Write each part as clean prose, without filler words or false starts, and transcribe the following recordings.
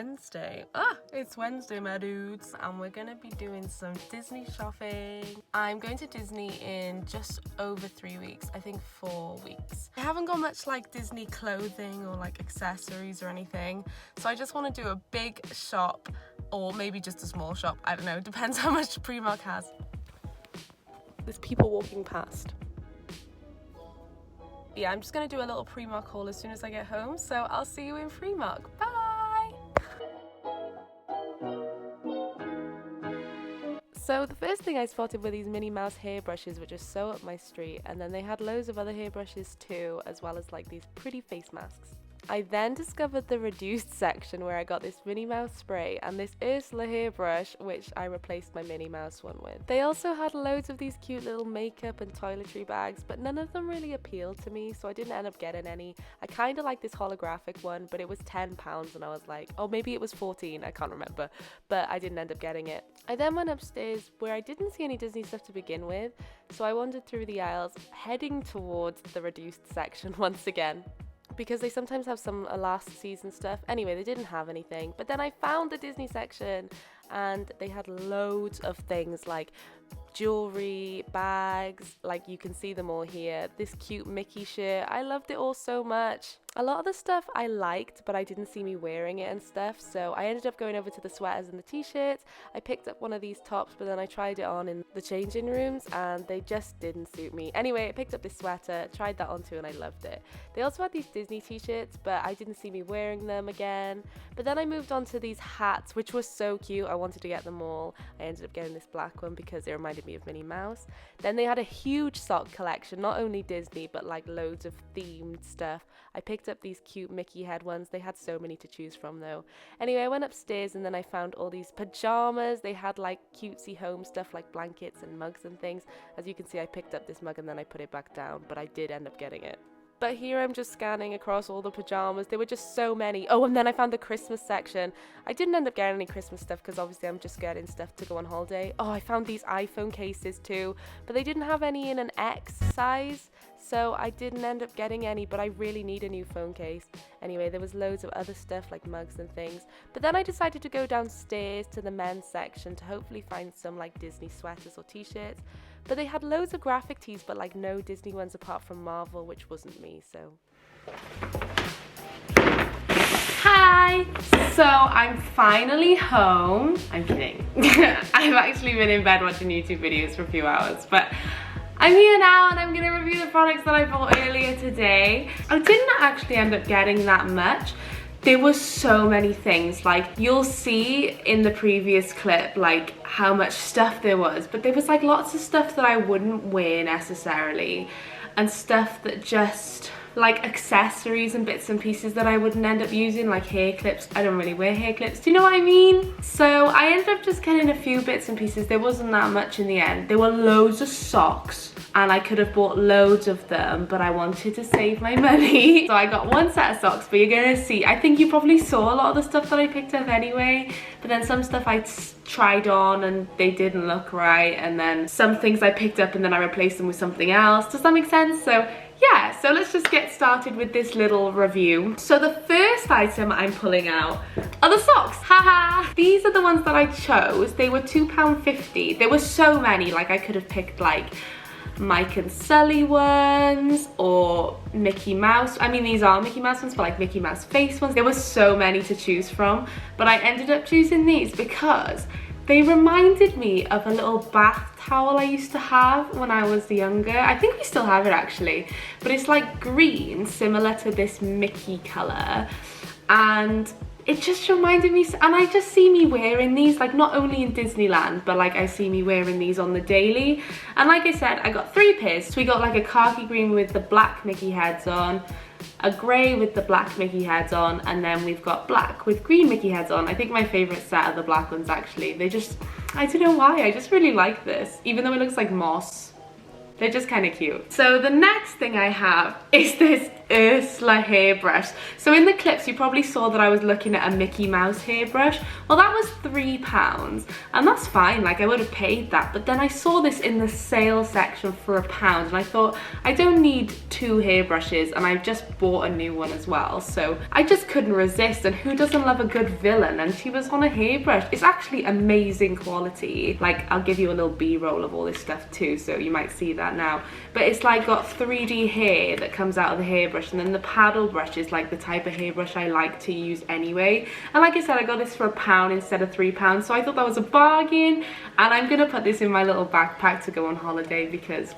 Wednesday. It's Wednesday, my dudes, and we're gonna be doing some Disney shopping. I'm going to Disney in just over 3 weeks, I think 4 weeks. I haven't got much like Disney clothing or like accessories or anything, so I just want to do a big shop or maybe just a small shop. I don't know, depends how much Primark has. There's people walking past. Yeah, I'm just gonna do a little Primark haul as soon as I get home, so I'll see you in Primark. Bye! So the first thing I spotted were these Minnie Mouse hairbrushes, which are so up my street, and then they had loads of other hairbrushes too, as well as like these pretty face masks. I then discovered the reduced section where I got this Minnie Mouse spray and this Ursula hairbrush, which I replaced my Minnie Mouse one with. They also had loads of these cute little makeup and toiletry bags, but none of them really appealed to me, so I didn't end up getting any. I kind of like this holographic one, but it was £10 and I was like, oh, maybe it was 14, I can't remember, but I didn't end up getting it. I then went upstairs where I didn't see any Disney stuff to begin with, so I wandered through the aisles, heading towards the reduced section once again, because they sometimes have some last season stuff. Anyway, they didn't have anything, but then I found the Disney section and they had loads of things like jewelry, bags, like you can see them all here. This cute Mickey shirt, I loved it all so much. A lot of the stuff I liked, but I didn't see me wearing it and stuff, so I ended up going over to the sweaters and the t-shirts. I picked up one of these tops, but then I tried it on in the changing rooms and they just didn't suit me. Anyway, I picked up this sweater, tried that on too, and I loved it. They also had these Disney t-shirts, but I didn't see me wearing them again. But then I moved on to these hats, which were so cute. I wanted to get them all. I ended up getting this black one because it reminded me of Minnie Mouse. Then they had a huge sock collection, not only Disney, but like loads of themed stuff. I picked up these cute Mickey head ones. They had so many to choose from though. Anyway, I went upstairs and then I found all these pajamas. They had like cutesy home stuff like blankets and mugs and things. As you can see, I picked up this mug and then I put it back down, but I did end up getting it. But here I'm just scanning across all the pajamas. There were just so many. Oh, and then I found the Christmas section. I didn't end up getting any Christmas stuff because obviously I'm just getting stuff to go on holiday. Oh, I found these iPhone cases too, but they didn't have any in an X size, so I didn't end up getting any, but I really need a new phone case. Anyway, there was loads of other stuff like mugs and things. But then I decided to go downstairs to the men's section to hopefully find some like Disney sweaters or t-shirts. But they had loads of graphic tees, but like no Disney ones apart from Marvel, which wasn't me, so. Hi! So I'm finally home. I'm kidding. I've actually been in bed watching YouTube videos for a few hours, but I'm here now and I'm gonna review the products that I bought earlier today. I didn't actually end up getting that much. There were so many things, like you'll see in the previous clip like how much stuff there was, but there was like lots of stuff that I wouldn't wear necessarily, and stuff that just like accessories and bits and pieces that I wouldn't end up using, like hair clips. I don't really wear hair clips, do you know what I mean? So I ended up just getting a few bits and pieces. There wasn't that much in the end. There were loads of socks and I could have bought loads of them, but I wanted to save my money. So I got one set of socks, but you're gonna see, I think you probably saw a lot of the stuff that I picked up anyway, but then some stuff I tried on and they didn't look right, and then some things I picked up and then I replaced them with something else. Does that make sense? So yeah, so let's just get started with this little review. So the first item I'm pulling out are the socks. Haha! These are the ones that I chose. They were £2.50. There were so many, like I could have picked like Mike and Sully ones or Mickey Mouse. I mean, these are Mickey Mouse ones, but like Mickey Mouse face ones. There were so many to choose from, but I ended up choosing these because they reminded me of a little bath towel I used to have when I was younger. I think we still have it actually, but it's like green, similar to this Mickey color, and it just reminded me, and I just see me wearing these, like not only in Disneyland, but like I see me wearing these on the daily. And like I said, I got 3 pairs. So we got like a khaki green with the black Mickey heads on, a grey with the black Mickey heads on, and then we've got black with green Mickey heads on. I think my favourite set are the black ones actually. They just, I don't know why, I just really like this, even though it looks like moss. They're just kind of cute. So the next thing I have is this Ursula hairbrush. So in the clips you probably saw that I was looking at a Mickey Mouse hairbrush. Well, that was £3 and that's fine, like I would have paid that, but then I saw this in the sale section for £1 and I thought I don't need 2 hairbrushes and I've just bought a new one as well, so I just couldn't resist. And who doesn't love a good villain? And she was on a hairbrush. It's actually amazing quality. Like I'll give you a little B-roll of all this stuff too, so you might see that now, but it's like got 3D hair that comes out of the hairbrush, and then the paddle brush is like the type of hairbrush I like to use anyway. And like I said, I got this for £1 instead of £3, so I thought that was a bargain, and I'm gonna put this in my little backpack to go on holiday because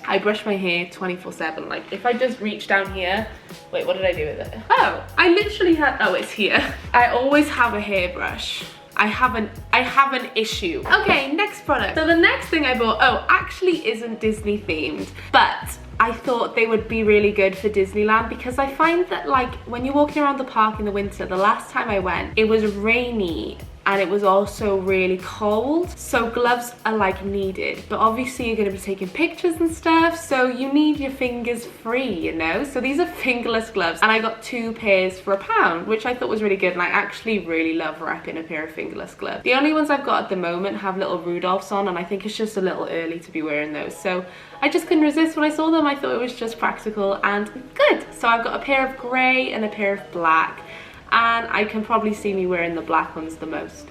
I brush my hair 24/7. Like if I just reach down here, wait, what did I do with it? Oh, I literally had, oh, it's here. I always have a hairbrush. I have an issue. Okay, next product. So the next thing I bought, oh, actually isn't Disney themed, but I thought they would be really good for Disneyland because I find that like when you're walking around the park in the winter, the last time I went, it was rainy and it was also really cold, so gloves are like needed, but obviously you're going to be taking pictures and stuff, so you need your fingers free, you know. So these are fingerless gloves and I got 2 pairs for £1, which I thought was really good, and I actually really love wrapping a pair of fingerless gloves. The only ones I've got at the moment have little Rudolphs on, and I think it's just a little early to be wearing those, so I just couldn't resist when I saw them. I thought it was just practical and good. So I've got a pair of grey and a pair of black, and I can probably see me wearing the black ones the most.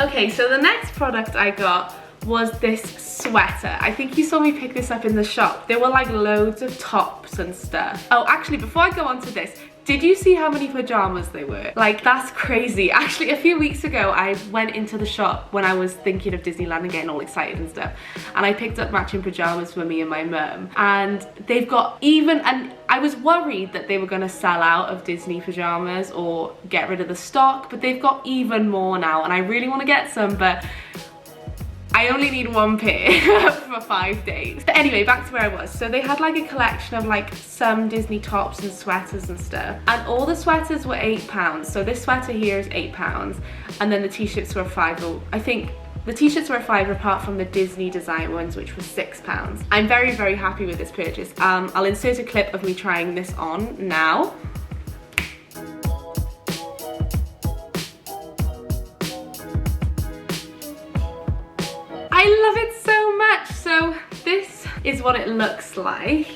Okay, so the next product I got was this sweater. I think you saw me pick this up in the shop. There were like loads of tops and stuff. Oh, actually, before I go on to this, did you see how many pajamas they were? Like, that's crazy. Actually, a few weeks ago, I went into the shop when I was thinking of Disneyland and getting all excited and stuff, and I picked up matching pajamas for me and my mum, and they've got even, and I was worried that they were gonna sell out of Disney pajamas or get rid of the stock, but they've got even more now, and I really wanna get some, but I only need 1 pair for 5 days. But anyway, back to where I was. So they had like a collection of like some Disney tops and sweaters and stuff. And all the sweaters were £8. So this sweater here is £8. And then the t-shirts were £5. I think the t-shirts were £5 apart from the Disney design ones, which was £6. I'm very, very happy with this purchase. I'll insert a clip of me trying this on now. I love it so much. So this is what it looks like.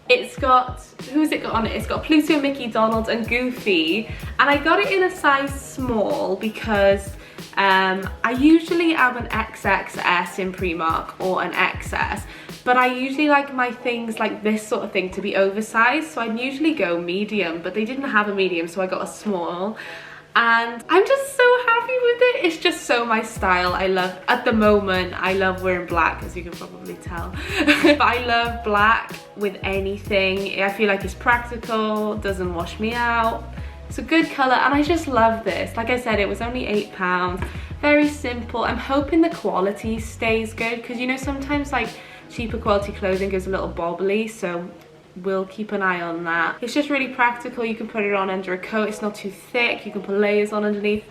It's got, who's it got on it? It's got Pluto, Mickey, Donald and Goofy. And I got it in a size small because I usually am an XXS in Primark or an XS. But I usually like my things like this sort of thing to be oversized. So I'd usually go medium, but they didn't have a medium, so I got a small. And I'm just so happy with it. It's just so my style. I love, at the moment, I love wearing black, as you can probably tell. But I love black with anything. I feel like it's practical, doesn't wash me out. It's a good color, and I just love this. Like I said, it was only £8. Very simple. I'm hoping the quality stays good, because you know, sometimes like cheaper quality clothing goes a little bobbly, so we'll keep an eye on that. It's just really practical. You can put it on under a coat. It's not too thick. You can put layers on underneath.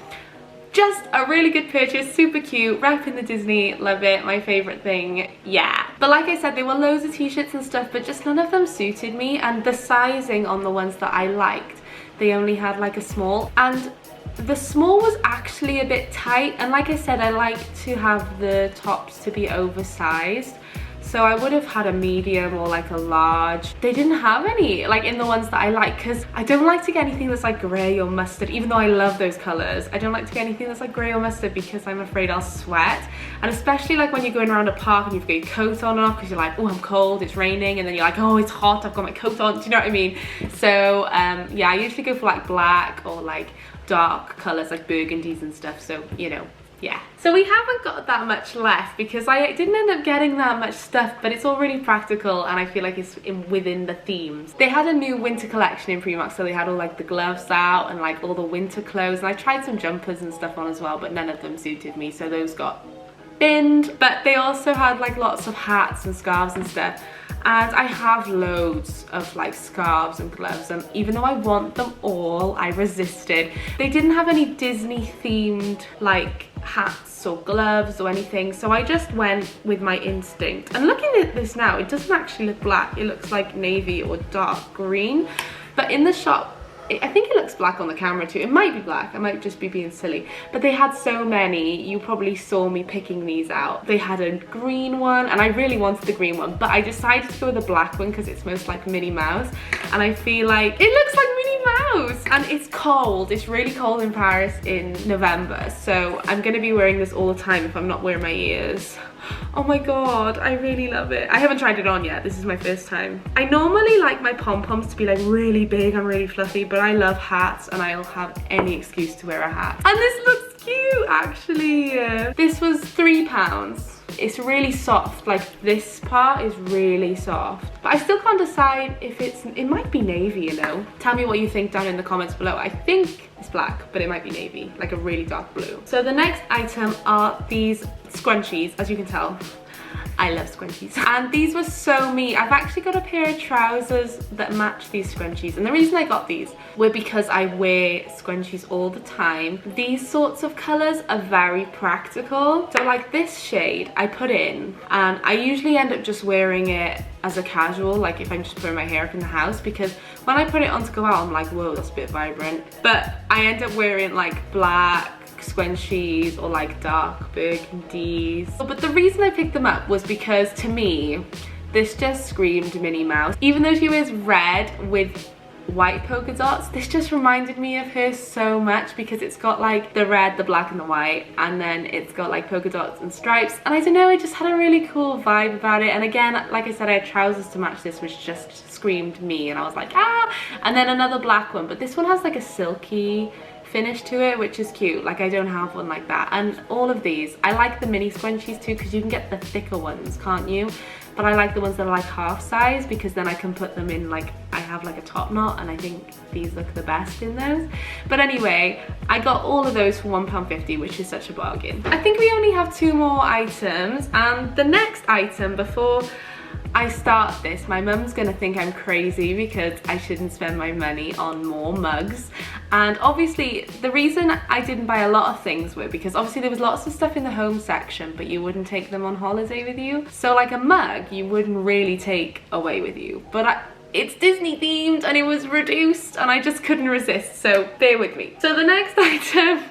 Just a really good purchase, super cute, wrapping the Disney, love it, my favorite thing, yeah. But like I said, there were loads of t-shirts and stuff, but just none of them suited me, and the sizing on the ones that I liked, they only had like a small, and the small was actually a bit tight, and like I said, I like to have the tops to be oversized. So I would have had a medium or like a large. They didn't have any like in the ones that I like, because I don't like to get anything that's like grey or mustard, even though I love those colours. I don't like to get anything that's like grey or mustard because I'm afraid I'll sweat. And especially like when you're going around a park and you've got your coat on and off because you're like, oh, I'm cold, it's raining, and then you're like, oh, it's hot, I've got my coat on. Do you know what I mean? So yeah, I usually go for like black or like dark colours like burgundies and stuff, so you know. Yeah, so we haven't got that much left because I didn't end up getting that much stuff, but it's all really practical and I feel like it's within the themes. They had a new winter collection in Primark, so they had all like the gloves out and like all the winter clothes, and I tried some jumpers and stuff on as well, but none of them suited me, so those got binned. But they also had like lots of hats and scarves and stuff, and I have loads of like scarves and gloves, and even though I want them all, I resisted. They didn't have any Disney themed like hats or gloves or anything, so I just went with my instinct. And looking at this now, it doesn't actually look black, it looks like navy or dark green, but in the shop I think it looks black on the camera too. It might be black, I might just be being silly, but they had so many. You probably saw me picking these out. They had a green one, and I really wanted the green one, but I decided to go with the black one because it's most like Minnie Mouse, and I feel like it looks like Minnie Mouse. And it's cold, it's really cold in Paris in November, so I'm gonna be wearing this all the time if I'm not wearing my ears. Oh my god, I really love it. I haven't tried it on yet, this is my first time. I normally like my pom-poms to be like really big and really fluffy, but I love hats and I'll have any excuse to wear a hat. And this looks cute actually. This was £3. It's really soft, like this part is really soft, but I still can't decide if it might be navy, you know. Tell me what you think down in the comments below. I think it's black, but it might be navy, like a really dark blue. So the next item are these scrunchies. As you can tell, I love scrunchies, and these were so me. I've actually got a pair of trousers that match these scrunchies, and the reason I got these were because I wear scrunchies all the time. These sorts of colors are very practical. So like this shade I put in, and I usually end up just wearing it as a casual, like if I'm just putting my hair up in the house, because when I put it on to go out, I'm like, whoa, that's a bit vibrant. But I end up wearing like black scrunchies or like dark burgundies. But the reason I picked them up was because to me this just screamed Minnie Mouse. Even though she wears red with white polka dots, this just reminded me of her so much, because it's got like the red, the black and the white, and then it's got like polka dots and stripes, and I don't know, it just had a really cool vibe about it. And again, like I said, I had trousers to match this, which just screamed me, and I was like, ah. And then another black one, but this one has like a silky finish to it, which is cute. Like I don't have one like that. And all of these, I like the mini scrunchies too, because you can get the thicker ones, can't you? But I like the ones that are like half size, because then I can put them in, like I have like a top knot, and I think these look the best in those. But anyway, I got all of those for £1.50, which is such a bargain. I think we only have 2 more items, and the next item, before I start this, my mum's gonna think I'm crazy because I shouldn't spend my money on more mugs. And obviously the reason I didn't buy a lot of things were because obviously there was lots of stuff in the home section, but you wouldn't take them on holiday with you. So like a mug you wouldn't really take away with you, but it's Disney themed and it was reduced and I just couldn't resist, so bear with me. So the next item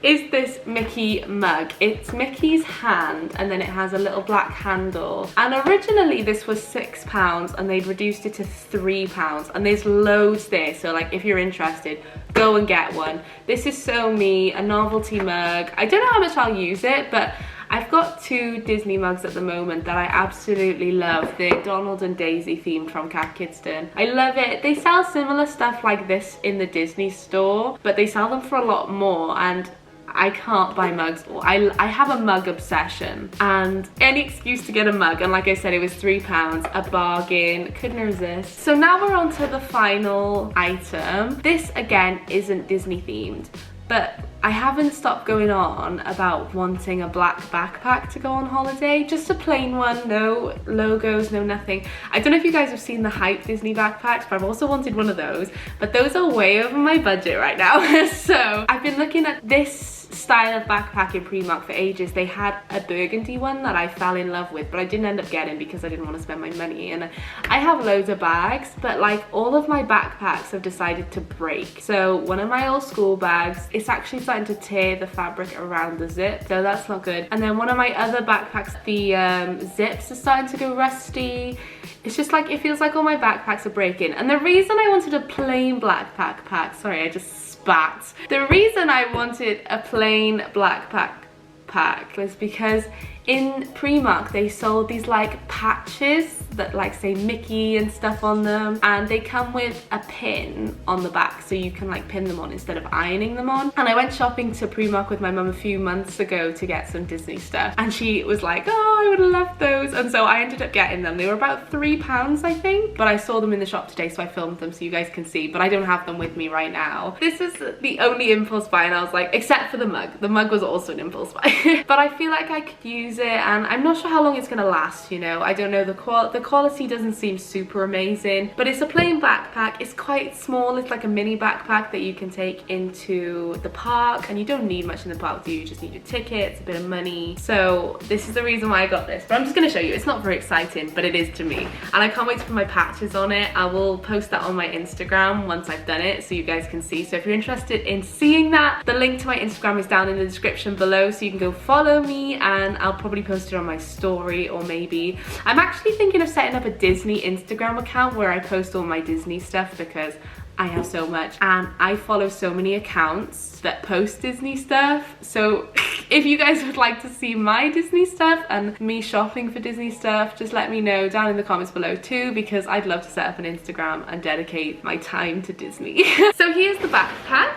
is this Mickey mug. It's Mickey's hand, and then it has a little black handle. And originally this was £6 and they'd reduced it to £3, and there's loads there, so like if you're interested, go and get one. This is so me, a novelty mug. I don't know how much I'll use it, but I've got 2 Disney mugs at the moment that I absolutely love. They're Donald and Daisy themed from Cat Kidston. I love it. They sell similar stuff like this in the Disney store, but they sell them for a lot more, and I can't buy mugs. I have a mug obsession, and any excuse to get a mug, and like I said, it was £3, a bargain, couldn't resist. So now we're on to the final item. This again isn't Disney themed, but I haven't stopped going on about wanting a black backpack to go on holiday. Just a plain one, no logos, no nothing. I don't know if you guys have seen the Hype Disney backpacks, but I've also wanted one of those, but those are way over my budget right now. So I've been looking at this style of backpack in Primark for ages. They had a burgundy one that I fell in love with, but I didn't end up getting because I didn't want to spend my money. And I have loads of bags, but like all of my backpacks have decided to break. So one of my old school bags, it's actually starting to tear the fabric around the zip, so that's not good. And then one of my other backpacks, the zips are starting to go rusty. It's just like, it feels like all my backpacks are breaking. And the reason I wanted a plain black backpack, sorry, I just spat. The reason I wanted a plain black backpack was because in Primark they sold these like patches that like say Mickey and stuff on them, and they come with a pin on the back so you can like pin them on instead of ironing them on. And I went shopping to Primark with my mum a few months ago to get some Disney stuff, and she was like, oh, I would have loved those, and so I ended up getting them. They were about £3 I think, but I saw them in the shop today, so I filmed them so you guys can see, but I don't have them with me right now. This is the only impulse buy, and I was like, except for the mug. The mug was also an impulse buy. But I feel like I could use it, and I'm not sure how long it's gonna last, you know. I don't know, the quality doesn't seem super amazing, but it's a plain backpack. It's quite small. It's like a mini backpack that you can take into the park, and you don't need much in the park, do you? You just need your tickets, a bit of money. So this is the reason why I got this, but I'm just going to show you. It's not very exciting, but it is to me, and I can't wait to put my patches on it. I will post that on my Instagram once I've done it, so you guys can see. So if you're interested in seeing that, the link to my Instagram is down in the description below, so you can go follow me, and I'll probably post it on my story, or maybe I'm actually thinking of setting up a Disney Instagram account where I post all my Disney stuff, because I have so much and I follow so many accounts that post Disney stuff. So if you guys would like to see my Disney stuff and me shopping for Disney stuff, just let me know down in the comments below too, because I'd love to set up an Instagram and dedicate my time to Disney. So here's the backpack.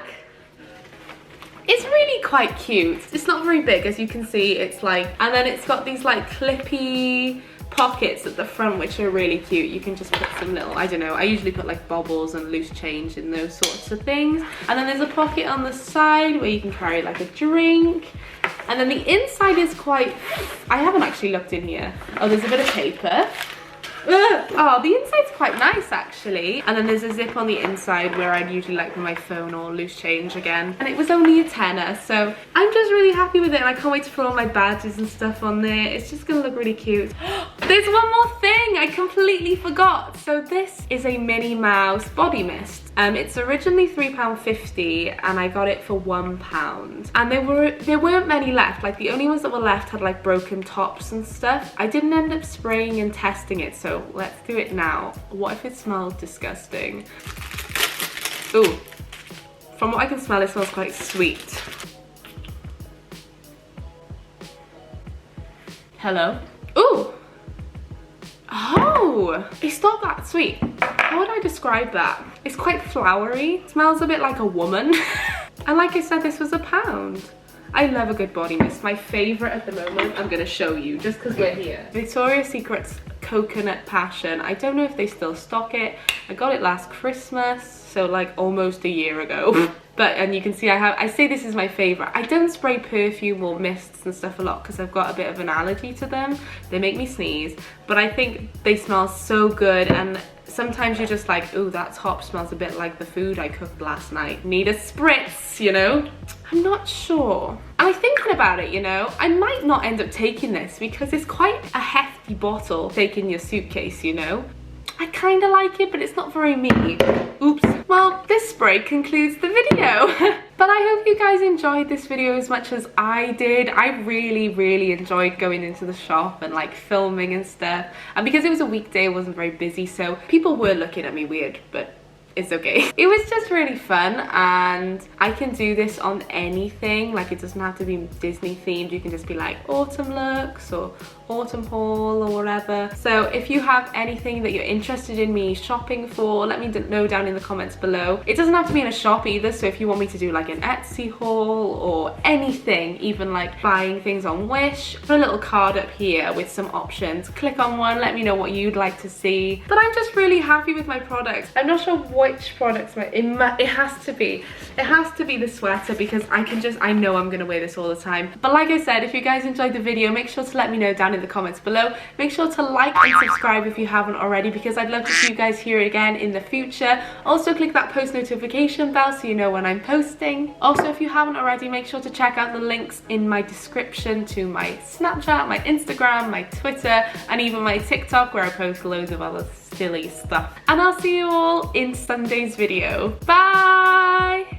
It's really quite cute. It's not very big, as you can see. It's like, and then it's got these like clippy pockets at the front, which are really cute. You can just put some little, I don't know, I usually put like baubles and loose change in those sorts of things. And then there's a pocket on the side where you can carry like a drink. And then the inside is quite, I haven't actually looked in here. Oh, there's a bit of paper. Oh, the inside's quite nice actually. And then there's a zip on the inside where I'd usually like put my phone or loose change again. And it was only a tenner, so I'm just really happy with it, and I can't wait to put all my badges and stuff on there. It's just gonna look really cute. There's one more thing I completely forgot. So this is a Minnie Mouse body mist. It's originally £3.50 and I got it for £1. And there weren't many left. Like the only ones that were left had like broken tops and stuff. I didn't end up spraying and testing it, so let's do it now. What if it smells disgusting? Ooh, from what I can smell, it smells quite sweet. Hello? Ooh. Oh, it's not that sweet. How would I describe that? It's quite flowery. It smells a bit like a woman. And like I said, this was £1. I love a good body mist. My favorite at the moment, I'm gonna show you just because we're here. Victoria's Secret's Coconut Passion. I don't know if they still stock it. I got it last Christmas, so like almost a year ago. But, and you can see I say this is my favorite. I don't spray perfume or mists and stuff a lot because I've got a bit of an allergy to them. They make me sneeze, but I think they smell so good, and sometimes you're just like, ooh, that top smells a bit like the food I cooked last night. Need a spritz, you know? I'm not sure. And I'm thinking about it, you know, I might not end up taking this because it's quite a hefty bottle to take in your suitcase, you know? I kind of like it, but it's not very me. Oops. Well, this spray concludes the video. But I hope you guys enjoyed this video as much as I did. I really enjoyed going into the shop and like filming and stuff. And because it was a weekday, it wasn't very busy, so people were looking at me weird, but it's okay. It was just really fun, and I can do this on anything. Like, it doesn't have to be Disney themed. You can just be like autumn looks or autumn haul or whatever. So if you have anything that you're interested in me shopping for, let me know down in the comments below. It doesn't have to be in a shop either, so if you want me to do like an Etsy haul or anything, even like buying things on Wish, put a little card up here with some options. Click on one, let me know what you'd like to see. But I'm just really happy with my products. I'm not sure which products it has to be the sweater, because I know I'm gonna wear this all the time. But like I said, if you guys enjoyed the video, make sure to let me know down in the comments below. Make sure to like and subscribe if you haven't already, because I'd love to see you guys here again in the future. Also click that post notification bell so you know when I'm posting. Also, if you haven't already, make sure to check out the links in my description to my Snapchat, my Instagram, my Twitter, and even my TikTok, where I post loads of other silly stuff. And I'll see you all in Sunday's video. Bye!